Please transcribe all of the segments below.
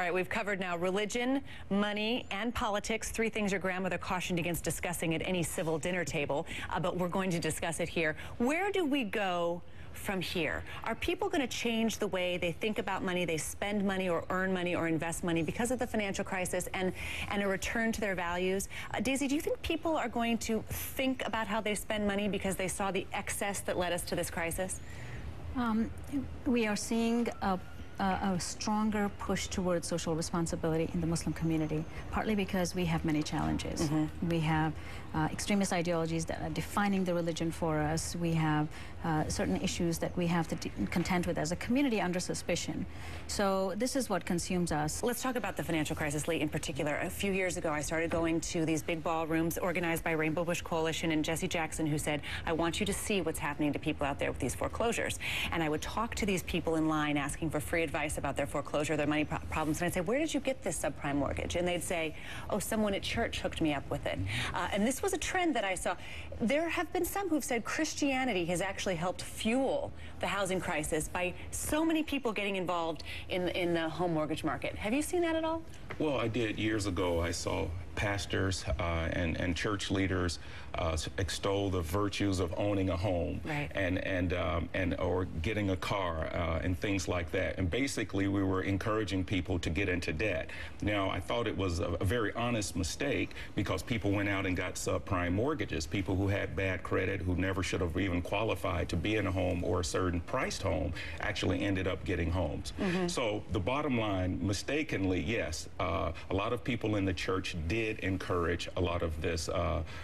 All right, we've covered now religion, money, and politics. Three things your grandmother cautioned against discussing at any civil dinner table, but we're going to discuss it here. Where do we go from here? Are people going to change the way they think about money, they spend money or earn money or invest money because of the financial crisis and a return to their values? Daisy, do you think people are going to think about how they spend money because they saw the excess that led us to this crisis? We are seeing a stronger push towards social responsibility in the Muslim community, partly because we have many challenges. We have extremist ideologies that are defining the religion for us. We have certain issues that we have to contend with as a community under suspicion. So this is what consumes us. Let's talk about the financial crisis, Lee, in particular. A few years ago, I started going to these big ballrooms organized by Rainbow Bush Coalition and Jesse Jackson, who said, I want you to see what's happening to people out there with these foreclosures. And I would talk to these people in line asking for free advice about their foreclosure, their money problems. And I'd say, where did you get this subprime mortgage? And they'd say, oh, someone at church hooked me up with it. And this was a trend that I saw. There have been some who've said Christianity has actually helped fuel the housing crisis by so many people getting involved in the home mortgage market. Have you seen that at all? Well, I did years ago. I saw pastors and church leaders extol the virtues of owning a home, right, and or getting a car and things like that. And basically, we were encouraging people to get into debt. Now, I thought it was a very honest mistake because people went out and got subprime mortgages. People who had bad credit, who never should have even qualified to be in a home or a certain priced home, actually ended up getting homes. So the bottom line, mistakenly, yes, a lot of people in the church did encourage a lot of this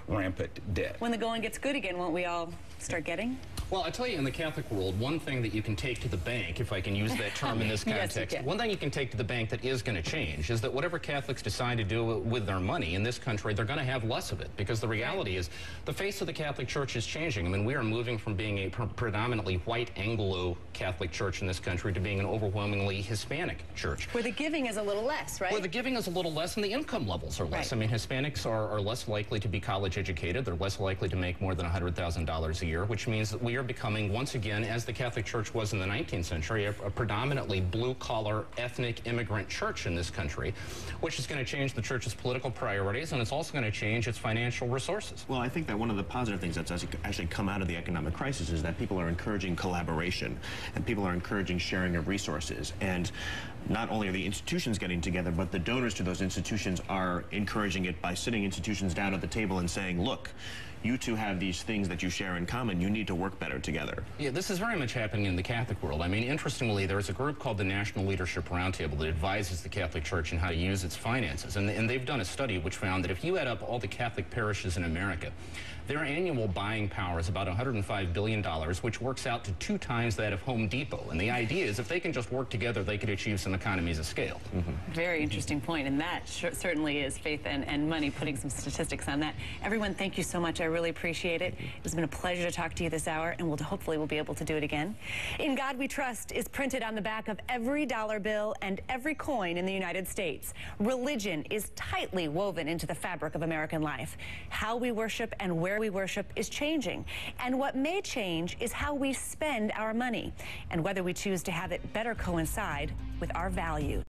rampant debt. When the going gets good again, won't we all start getting? Well, I tell you, in the Catholic world, one thing that you can take to the bank, if I can use that term in this context, yes, one thing you can take to the bank that is going to change is that whatever Catholics decide to do with their money in this country, they're going to have less of it, because the reality is the face of the Catholic Church is changing. I mean, we are moving from being a predominantly white Anglo-Catholic church in this country to being an overwhelmingly Hispanic church. Where the giving is a little less, right? Where the giving is a little less and the income levels are less. Right. I mean, Hispanics are less likely to be college educated. They're less likely to make more than $100,000 a year, which means that we are becoming, once again, as the Catholic Church was in the 19th century, a predominantly blue-collar, ethnic immigrant church in this country, which is going to change the church's political priorities, and it's also going to change its financial resources. Well, I think that one of the positive things that's actually come out of the economic crisis is that people are encouraging collaboration, and people are encouraging sharing of resources. And not only are the institutions getting together, but the donors to those institutions are encouraging it by sitting institutions down at the table and saying, look, you two have these things that you share in common. You need to work better together. Yeah, this is very much happening in the Catholic world. I mean, interestingly, there's a group called the National Leadership Roundtable that advises the Catholic Church on how to use its finances. And they've done a study which found that if you add up all the Catholic parishes in America, their annual buying power is about $105 billion, which works out to 2 times that of Home Depot. And the idea is if they can just work together, they could achieve some economies of scale. Very interesting point, and that certainly is faith and money, putting some statistics on that. Everyone, thank you so much. I really appreciate it. It's been a pleasure to talk to you this hour, and hopefully we'll be able to do it again. In God We Trust is printed on the back of every dollar bill and every coin in the United States. Religion is tightly woven into the fabric of American life. How we worship and where we worship is changing, and what may change is how we spend our money and whether we choose to have it better coincide with our values.